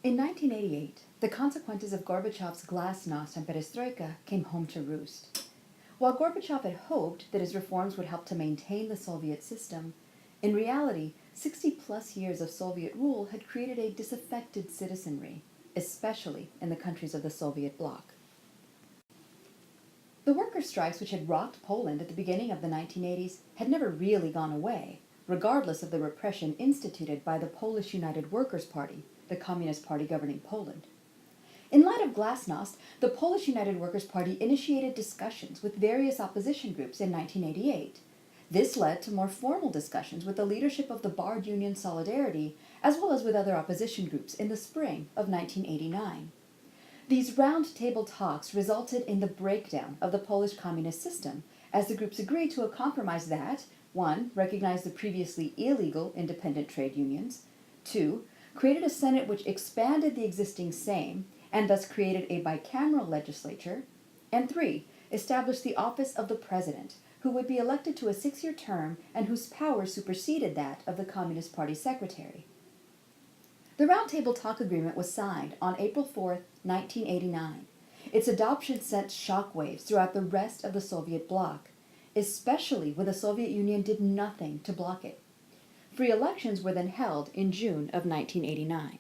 In 1988, the consequences of Gorbachev's glasnost and perestroika came home to roost. While Gorbachev had hoped that his reforms would help to maintain the Soviet system, in reality, 60-plus years of Soviet rule had created a disaffected citizenry, especially in the countries of the Soviet bloc. The worker strikes which had rocked Poland at the beginning of the 1980s had never really gone away, regardless of the repression instituted by the Polish United Workers' Party, the Communist Party governing Poland. In light of glasnost, the Polish United Workers' Party initiated discussions with various opposition groups in 1988. This led to more formal discussions with the leadership of the barred union Solidarity, as well as with other opposition groups in the spring of 1989. These round-table talks resulted in the breakdown of the Polish communist system, as the groups agreed to a compromise that, 1. Recognized the previously illegal independent trade unions, 2. Created a Senate which expanded the existing Sejm, and thus created a bicameral legislature, and 3. Established the office of the President, who would be elected to a 6-year term and whose power superseded that of the Communist Party Secretary. The Round-Table Talk Agreement was signed on April 4, 1989. Its adoption sent shockwaves throughout the rest of the Soviet bloc, especially when the Soviet Union did nothing to block it. Free elections were then held in June of 1989.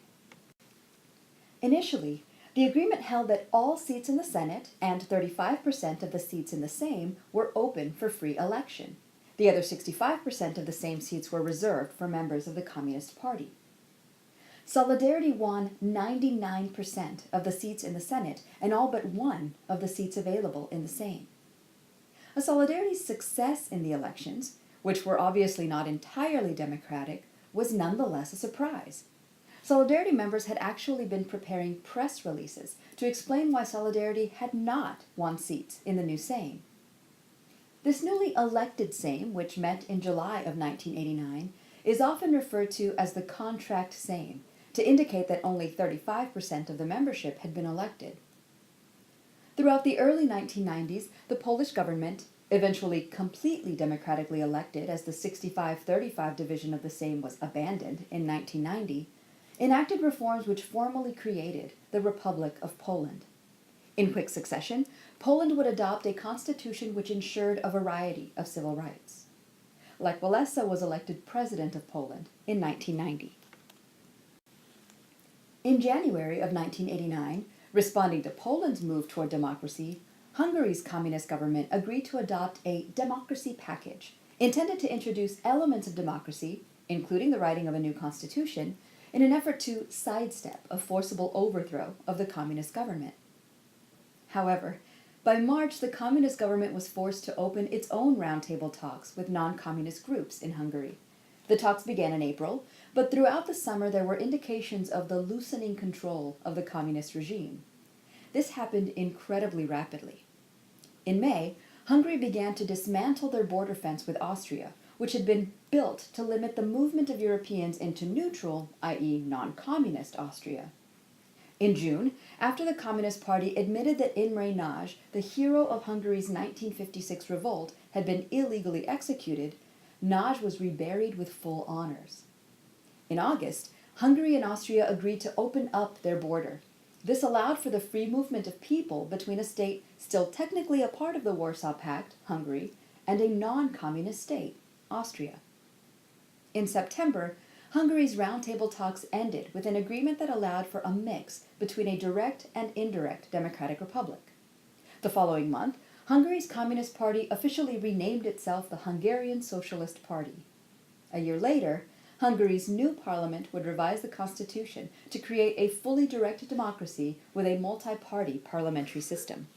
Initially, the agreement held that all seats in the Senate and 35% of the seats in the Sejm were open for free election. The other 65% of the Sejm seats were reserved for members of the Communist Party. Solidarity won 99% of the seats in the Senate and all but one of the seats available in the Sejm. A Solidarity's success in the elections, which were obviously not entirely democratic, was nonetheless a surprise. Solidarity members had actually been preparing press releases to explain why Solidarity had not won seats in the new Sejm. This newly elected Sejm, which met in July of 1989, is often referred to as the contract Sejm, to indicate that only 35% of the membership had been elected. Throughout the early 1990s, the Polish government, eventually completely democratically elected as the 65-35 division of the Sejm was abandoned in 1990, enacted reforms which formally created the Republic of Poland. In quick succession, Poland would adopt a constitution which ensured a variety of civil rights. Lech Walesa was elected president of Poland in 1990. In January of 1989, responding to Poland's move toward democracy, Hungary's communist government agreed to adopt a democracy package intended to introduce elements of democracy, including the writing of a new constitution, in an effort to sidestep a forcible overthrow of the communist government. However, by March, the communist government was forced to open its own roundtable talks with non-communist groups in Hungary. The talks began in April, but throughout the summer there were indications of the loosening control of the communist regime. This happened incredibly rapidly. In May, Hungary began to dismantle their border fence with Austria, which had been built to limit the movement of Europeans into neutral, i.e. non-communist Austria. In June, after the Communist Party admitted that Imre Nagy, the hero of Hungary's 1956 revolt, had been illegally executed, Nagy was reburied with full honors. In August, Hungary and Austria agreed to open up their border. This allowed for the free movement of people between a state still technically a part of the Warsaw Pact, Hungary, and a non-communist state, Austria. In September, Hungary's roundtable talks ended with an agreement that allowed for a mix between a direct and indirect democratic republic. The following month, Hungary's Communist Party officially renamed itself the Hungarian Socialist Party. A year later, Hungary's new parliament would revise the constitution to create a fully direct democracy with a multi-party parliamentary system.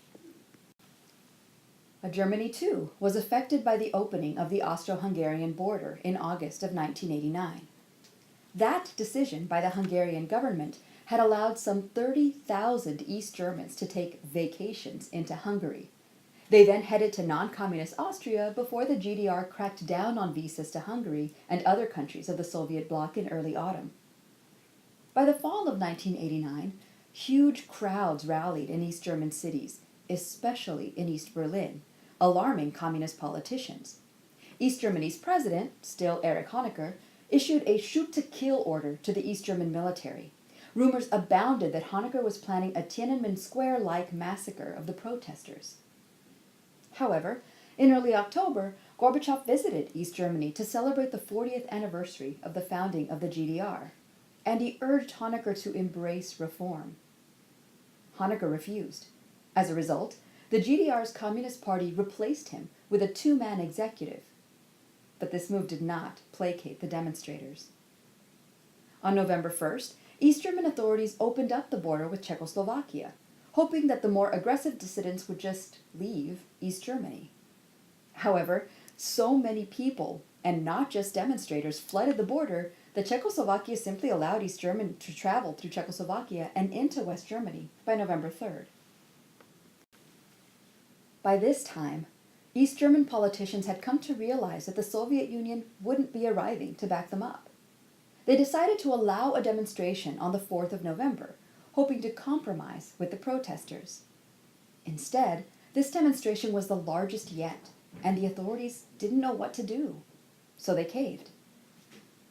Germany, too, was affected by the opening of the Austro-Hungarian border in August of 1989. That decision by the Hungarian government had allowed some 30,000 East Germans to take vacations into Hungary. They then headed to non-communist Austria before the GDR cracked down on visas to Hungary and other countries of the Soviet bloc in early autumn. By the fall of 1989, huge crowds rallied in East German cities, especially in East Berlin, alarming communist politicians. East Germany's president, still Erich Honecker, issued a shoot-to-kill order to the East German military, rumors abounded that Honecker was planning a Tiananmen Square-like massacre of the protesters. However, in early October, Gorbachev visited East Germany to celebrate the 40th anniversary of the founding of the GDR, and he urged Honecker to embrace reform. Honecker refused. As a result, the GDR's Communist Party replaced him with a two-man executive. But this move did not placate the demonstrators. On November 1st, East German authorities opened up the border with Czechoslovakia, hoping that the more aggressive dissidents would just leave East Germany. However, so many people, and not just demonstrators, flooded the border that Czechoslovakia simply allowed East Germans to travel through Czechoslovakia and into West Germany by November 3rd. By this time, East German politicians had come to realize that the Soviet Union wouldn't be arriving to back them up. They decided to allow a demonstration on the 4th of November, hoping to compromise with the protesters. Instead, this demonstration was the largest yet, and the authorities didn't know what to do, so they caved.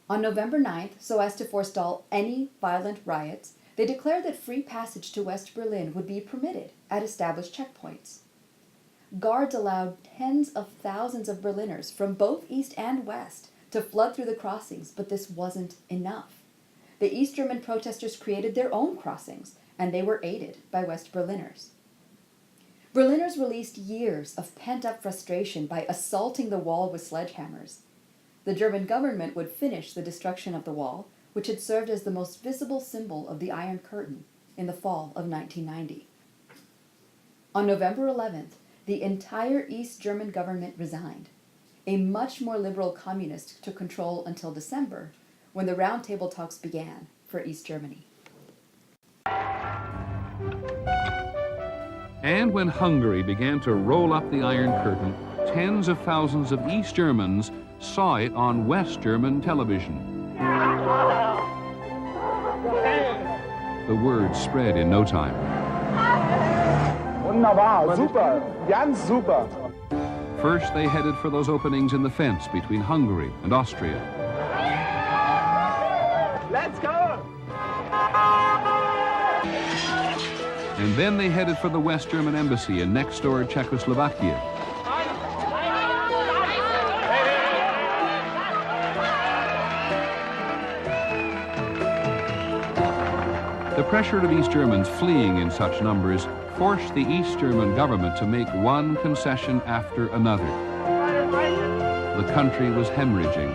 On November 9th, so as to forestall any violent riots, they declared that free passage to West Berlin would be permitted at established checkpoints. Guards allowed tens of thousands of Berliners from both East and West to flood through the crossings, but this wasn't enough. The East German protesters created their own crossings, and they were aided by West Berliners. Berliners released years of pent-up frustration by assaulting the wall with sledgehammers. The German government would finish the destruction of the wall, which had served as the most visible symbol of the Iron Curtain, in the fall of 1990. On November 11th, the entire East German government resigned. A much more liberal communist took control until December, when the roundtable talks began for East Germany. And when Hungary began to roll up the Iron Curtain, tens of thousands of East Germans saw it on West German television. The word spread in no time. Wunderbar, super, ganz super. First, they headed for those openings in the fence between Hungary and Austria. Let's go! And then they headed for the West German embassy in next-door Czechoslovakia. The pressure of East Germans fleeing in such numbers forced the East German government to make one concession after another. The country was hemorrhaging.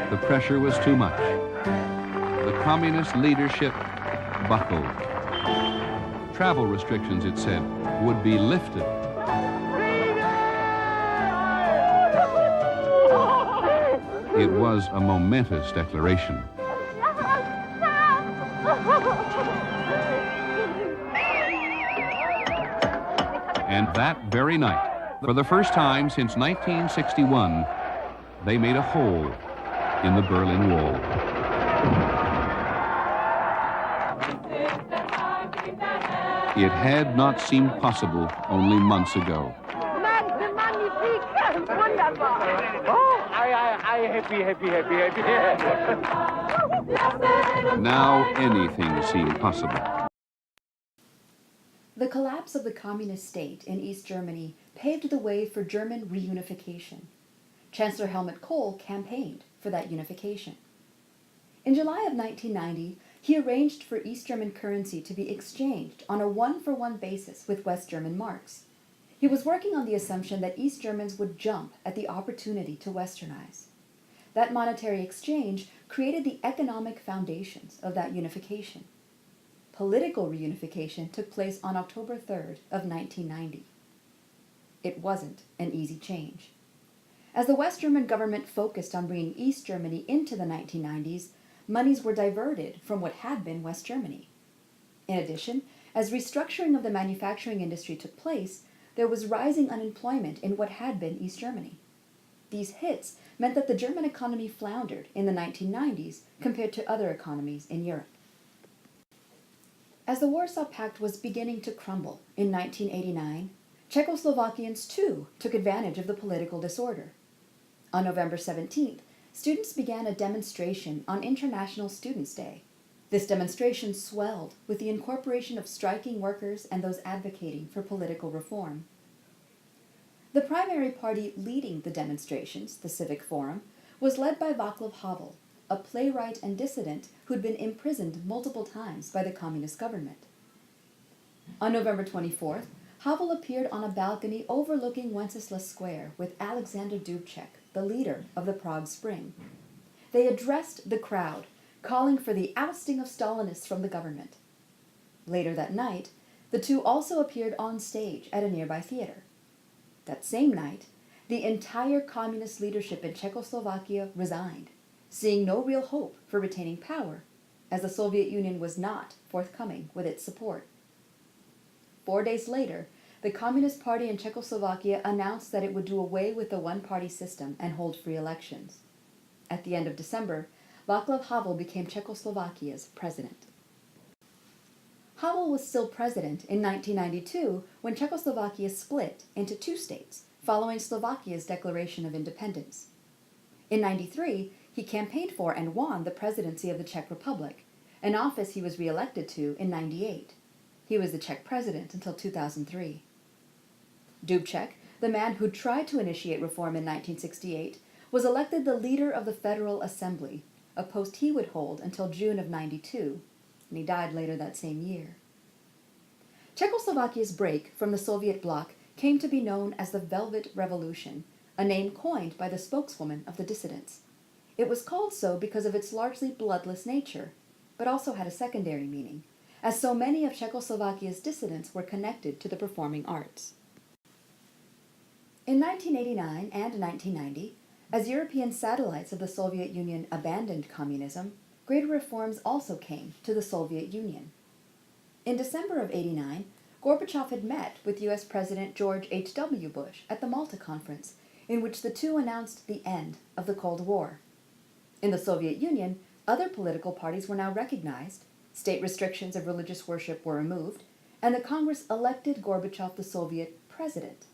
The pressure was too much. The communist leadership buckled. Travel restrictions, it said, would be lifted. It was a momentous declaration. And that very night, for the first time since 1961, they made a hole in the Berlin Wall. It had not seemed possible only months ago. Happy. Now anything seemed possible. The collapse of the communist state in East Germany paved the way for German reunification. Chancellor Helmut Kohl campaigned for that unification. In July of 1990, he arranged for East German currency to be exchanged on a one-for-one basis with West German marks. He was working on the assumption that East Germans would jump at the opportunity to Westernize. That monetary exchange created the economic foundations of that unification. Political reunification took place on October 3rd of 1990. It wasn't an easy change. As the West German government focused on bringing East Germany into the 1990s, monies were diverted from what had been West Germany. In addition, as restructuring of the manufacturing industry took place, there was rising unemployment in what had been East Germany. These hits meant that the German economy floundered in the 1990s compared to other economies in Europe. As the Warsaw Pact was beginning to crumble in 1989, Czechoslovakians too took advantage of the political disorder. On November 17th, students began a demonstration on International Students' Day. This demonstration swelled with the incorporation of striking workers and those advocating for political reform. The primary party leading the demonstrations, the Civic Forum, was led by Václav Havel, a playwright and dissident who'd been imprisoned multiple times by the communist government. On November 24th, Havel appeared on a balcony overlooking Wenceslas Square with Alexander Dubček, the leader of the Prague Spring. They addressed the crowd, calling for the ousting of Stalinists from the government. Later that night, the two also appeared on stage at a nearby theater. That same night, the entire communist leadership in Czechoslovakia resigned, seeing no real hope for retaining power, as the Soviet Union was not forthcoming with its support. 4 days later, the Communist Party in Czechoslovakia announced that it would do away with the one-party system and hold free elections. At the end of December, Václav Havel became Czechoslovakia's president. Havel was still president in 1992 when Czechoslovakia split into two states following Slovakia's declaration of independence. In 1993, he campaigned for and won the presidency of the Czech Republic, an office he was re-elected to in 1998. He was the Czech president until 2003. Dubček, the man who tried to initiate reform in 1968, was elected the leader of the Federal Assembly, a post he would hold until June of 1992, and he died later that same year. Czechoslovakia's break from the Soviet bloc came to be known as the Velvet Revolution, a name coined by the spokeswoman of the dissidents. It was called so because of its largely bloodless nature, but also had a secondary meaning, as so many of Czechoslovakia's dissidents were connected to the performing arts. In 1989 and 1990, as European satellites of the Soviet Union abandoned communism, greater reforms also came to the Soviet Union. In December of 1989, Gorbachev had met with U.S. President George H.W. Bush at the Malta Conference, in which the two announced the end of the Cold War. In the Soviet Union, other political parties were now recognized, state restrictions of religious worship were removed, and the Congress elected Gorbachev the Soviet president.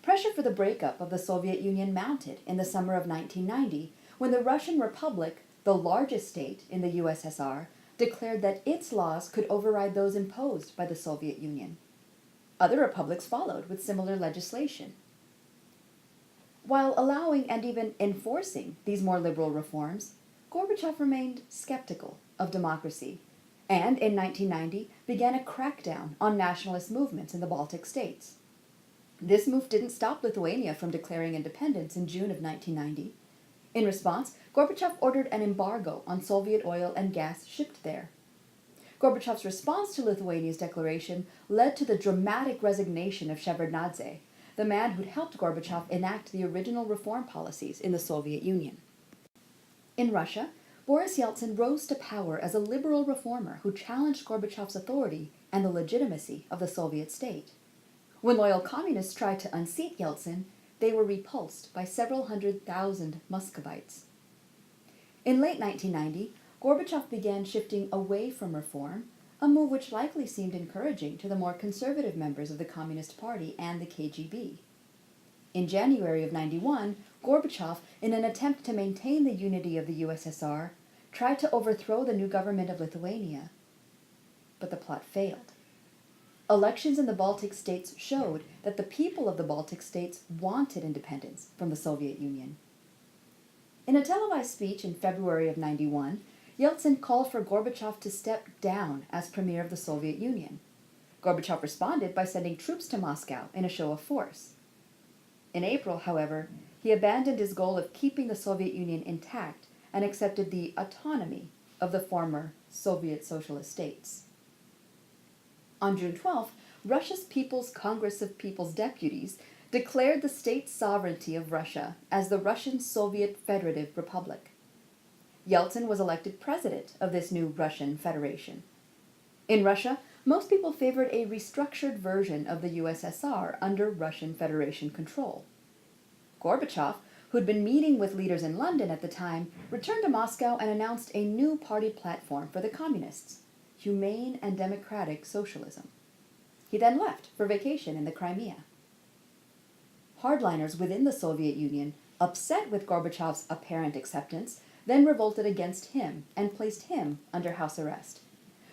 Pressure for the breakup of the Soviet Union mounted in the summer of 1990 when the Russian Republic, the largest state in the USSR, declared that its laws could override those imposed by the Soviet Union. Other republics followed with similar legislation. While allowing and even enforcing these more liberal reforms, Gorbachev remained skeptical of democracy, and in 1990 began a crackdown on nationalist movements in the Baltic states. This move didn't stop Lithuania from declaring independence in June of 1990. In response, Gorbachev ordered an embargo on Soviet oil and gas shipped there. Gorbachev's response to Lithuania's declaration led to the dramatic resignation of Shevardnadze, the man who'd helped Gorbachev enact the original reform policies in the Soviet Union. In Russia, Boris Yeltsin rose to power as a liberal reformer who challenged Gorbachev's authority and the legitimacy of the Soviet state. When loyal communists tried to unseat Yeltsin, they were repulsed by several 100,000 Muscovites. In late 1990, Gorbachev began shifting away from reform, a move which likely seemed encouraging to the more conservative members of the Communist Party and the KGB. In January of 1991, Gorbachev, in an attempt to maintain the unity of the USSR, tried to overthrow the new government of Lithuania. But the plot failed. Elections in the Baltic states showed that the people of the Baltic states wanted independence from the Soviet Union. In a televised speech in February of 1991, Yeltsin called for Gorbachev to step down as premier of the Soviet Union. Gorbachev responded by sending troops to Moscow in a show of force. In April, however, he abandoned his goal of keeping the Soviet Union intact and accepted the autonomy of the former Soviet socialist states. On June 12th, Russia's People's Congress of People's Deputies declared the state sovereignty of Russia as the Russian Soviet Federative Republic. Yeltsin was elected president of this new Russian Federation. In Russia, most people favored a restructured version of the USSR under Russian Federation control. Gorbachev, who'd been meeting with leaders in London at the time, returned to Moscow and announced a new party platform for the communists: humane and democratic socialism. He then left for vacation in the Crimea. Hardliners within the Soviet Union upset with Gorbachev's apparent acceptance, then revolted against him and placed him under house arrest.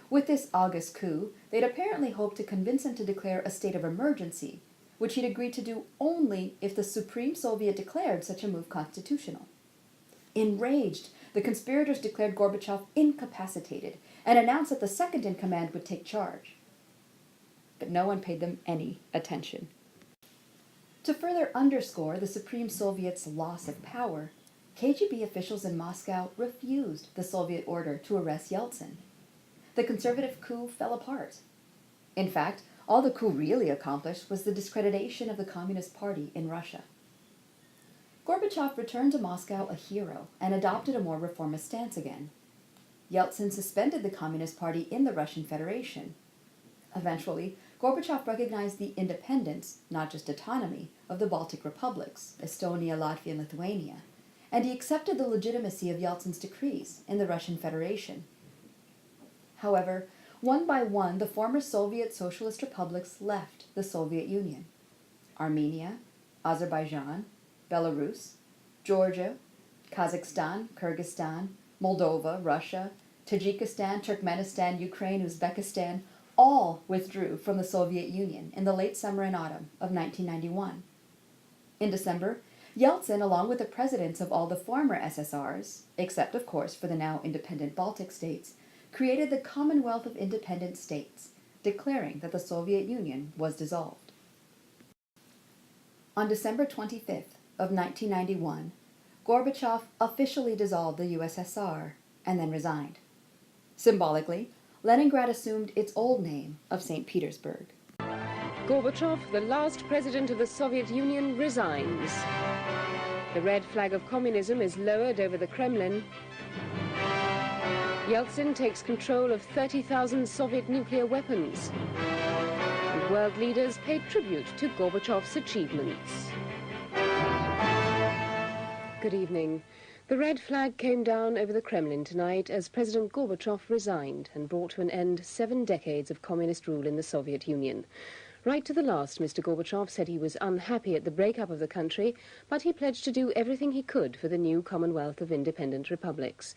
With this August coup, they'd apparently hoped to convince him to declare a state of emergency, which he'd agreed to do only if the Supreme Soviet declared such a move constitutional. Enraged, the conspirators declared Gorbachev incapacitated and announced that the second in command would take charge. But no one paid them any attention. To further underscore the Supreme Soviet's loss of power, KGB officials in Moscow refused the Soviet order to arrest Yeltsin. The conservative coup fell apart. In fact, all the coup really accomplished was the discreditation of the Communist Party in Russia. Gorbachev returned to Moscow a hero and adopted a more reformist stance again. Yeltsin suspended the Communist Party in the Russian Federation. Eventually, Gorbachev recognized the independence, not just autonomy, of the Baltic republics, Estonia, Latvia, and Lithuania, and he accepted the legitimacy of Yeltsin's decrees in the Russian Federation. However, one by one, the former Soviet socialist republics left the Soviet Union. Armenia, Azerbaijan, Belarus, Georgia, Kazakhstan, Kyrgyzstan, Moldova, Russia, Tajikistan, Turkmenistan, Ukraine, Uzbekistan, all withdrew from the Soviet Union in the late summer and autumn of 1991. In December, Yeltsin, along with the presidents of all the former SSRs, except of course for the now independent Baltic states, created the Commonwealth of Independent States, declaring that the Soviet Union was dissolved. On December 25th of 1991, Gorbachev officially dissolved the USSR and then resigned. Symbolically, Leningrad assumed its old name of St. Petersburg. Gorbachev, the last president of the Soviet Union, resigns. The red flag of communism is lowered over the Kremlin. Yeltsin takes control of 30,000 Soviet nuclear weapons. And world leaders pay tribute to Gorbachev's achievements. Good evening. The red flag came down over the Kremlin tonight as President Gorbachev resigned and brought to an end 7 decades of communist rule in the Soviet Union. Right to the last, Mr. Gorbachev said he was unhappy at the breakup of the country, but he pledged to do everything he could for the new Commonwealth of Independent Republics.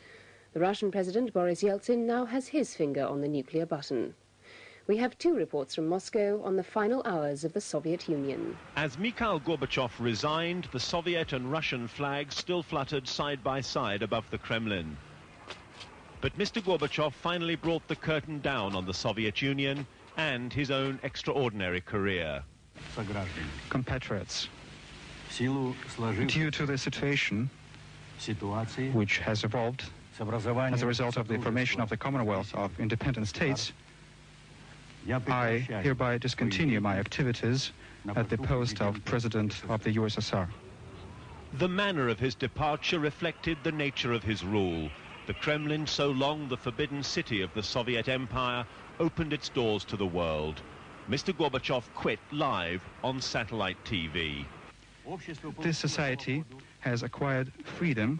The Russian President Boris Yeltsin now has his finger on the nuclear button. We have 2 reports from Moscow on the final hours of the Soviet Union. As Mikhail Gorbachev resigned, the Soviet and Russian flags still fluttered side by side above the Kremlin. But Mr. Gorbachev finally brought the curtain down on the Soviet Union and his own extraordinary career. Compatriots, due to the situation which has evolved as a result of the formation of the Commonwealth of Independent States, I hereby discontinue my activities at the post of President of the USSR. The manner of his departure reflected the nature of his rule. The Kremlin, so long the forbidden city of the Soviet Empire, opened its doors to the world. Mr. Gorbachev quit live on satellite TV. This society has acquired freedom.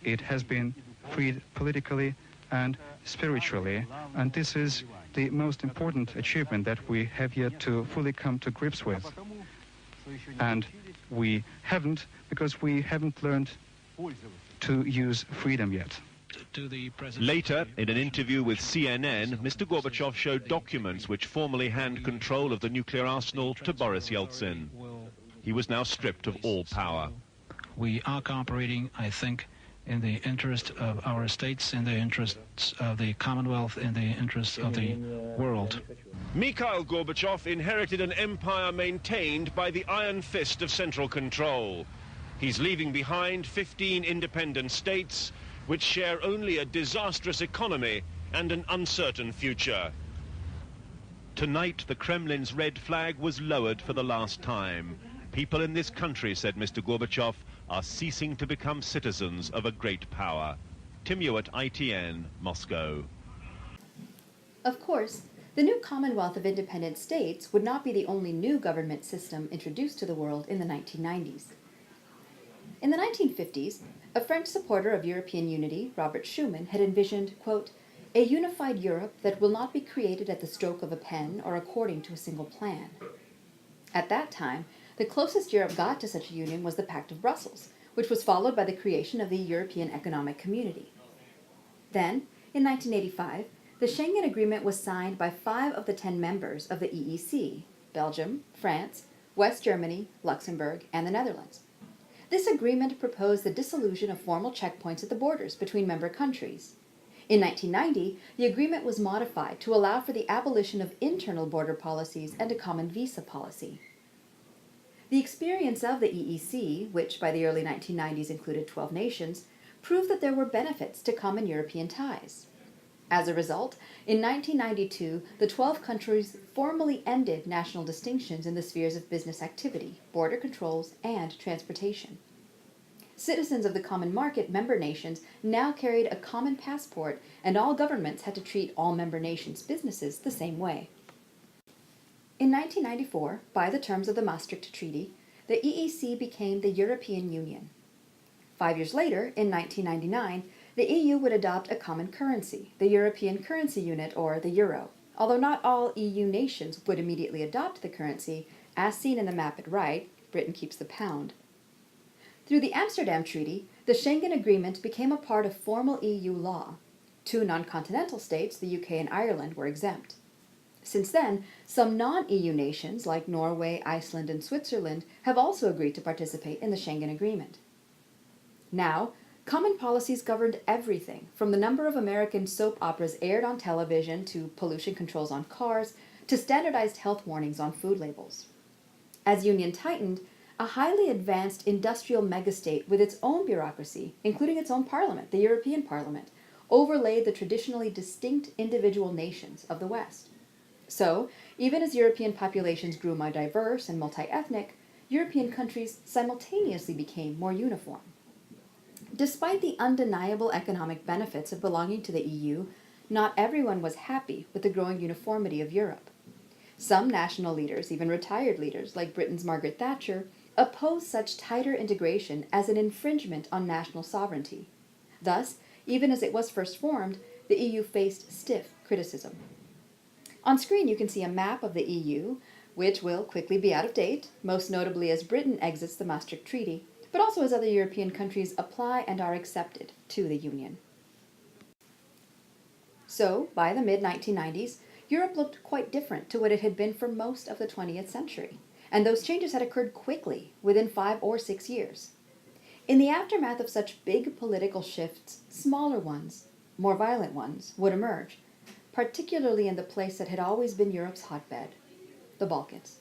It has been freed politically and spiritually, and this is the most important achievement that we have yet to fully come to grips with. And we haven't, because we haven't learned to use freedom yet. Later, in an interview with CNN, Mr. Gorbachev showed documents which formally hand control of the nuclear arsenal to Boris Yeltsin. He was now stripped of all power. We are cooperating, I think, in the interest of our states, in the interests of the Commonwealth, in the interests of the world. Mikhail Gorbachev inherited an empire maintained by the iron fist of central control. He's leaving behind 15 independent states which share only a disastrous economy and an uncertain future. Tonight, the Kremlin's red flag was lowered for the last time. People in this country, said Mr. Gorbachev, are ceasing to become citizens of a great power. Tim Hewitt, ITN, Moscow. Of course, the new Commonwealth of Independent States would not be the only new government system introduced to the world in the 1990s. In the 1950s, a French supporter of European unity, Robert Schuman, had envisioned, quote, a unified Europe that will not be created at the stroke of a pen or according to a single plan. At that time, the closest Europe got to such a union was the Pact of Brussels, which was followed by the creation of the European Economic Community. Then, in 1985, the Schengen Agreement was signed by 5 of the 10 members of the EEC: Belgium, France, West Germany, Luxembourg, and the Netherlands. This agreement proposed the dissolution of formal checkpoints at the borders between member countries. In 1990, the agreement was modified to allow for the abolition of internal border policies and a common visa policy. The experience of the EEC, which by the early 1990s included 12 nations, proved that there were benefits to common European ties. As a result, in 1992, the 12 countries formally ended national distinctions in the spheres of business activity, border controls, and transportation. Citizens of the Common Market member nations now carried a common passport, and all governments had to treat all member nations' businesses the same way. In 1994, by the terms of the Maastricht Treaty, the EEC became the European Union. 5 years later, in 1999, the EU would adopt a common currency, the European Currency Unit, or the euro. Although not all EU nations would immediately adopt the currency, as seen in the map at right, Britain keeps the pound. Through the Amsterdam Treaty, the Schengen Agreement became a part of formal EU law. 2 non-continental states, the UK and Ireland, were exempt. Since then, some non-EU nations, like Norway, Iceland, and Switzerland, have also agreed to participate in the Schengen Agreement. Now, common policies governed everything, from the number of American soap operas aired on television to pollution controls on cars to standardized health warnings on food labels. As Union tightened, a highly advanced industrial megastate with its own bureaucracy, including its own parliament, the European Parliament, overlaid the traditionally distinct individual nations of the West. So, even as European populations grew more diverse and multi-ethnic, European countries simultaneously became more uniform. Despite the undeniable economic benefits of belonging to the EU, not everyone was happy with the growing uniformity of Europe. Some national leaders, even retired leaders like Britain's Margaret Thatcher, opposed such tighter integration as an infringement on national sovereignty. Thus, even as it was first formed, the EU faced stiff criticism. On screen you can see a map of the EU, which will quickly be out of date, most notably as Britain exits the Maastricht Treaty, but also as other European countries apply and are accepted to the Union. So, by the mid-1990s, Europe looked quite different to what it had been for most of the 20th century, and those changes had occurred quickly, within 5 or 6 years. In the aftermath of such big political shifts, smaller ones, more violent ones, would emerge, particularly in the place that had always been Europe's hotbed, the Balkans.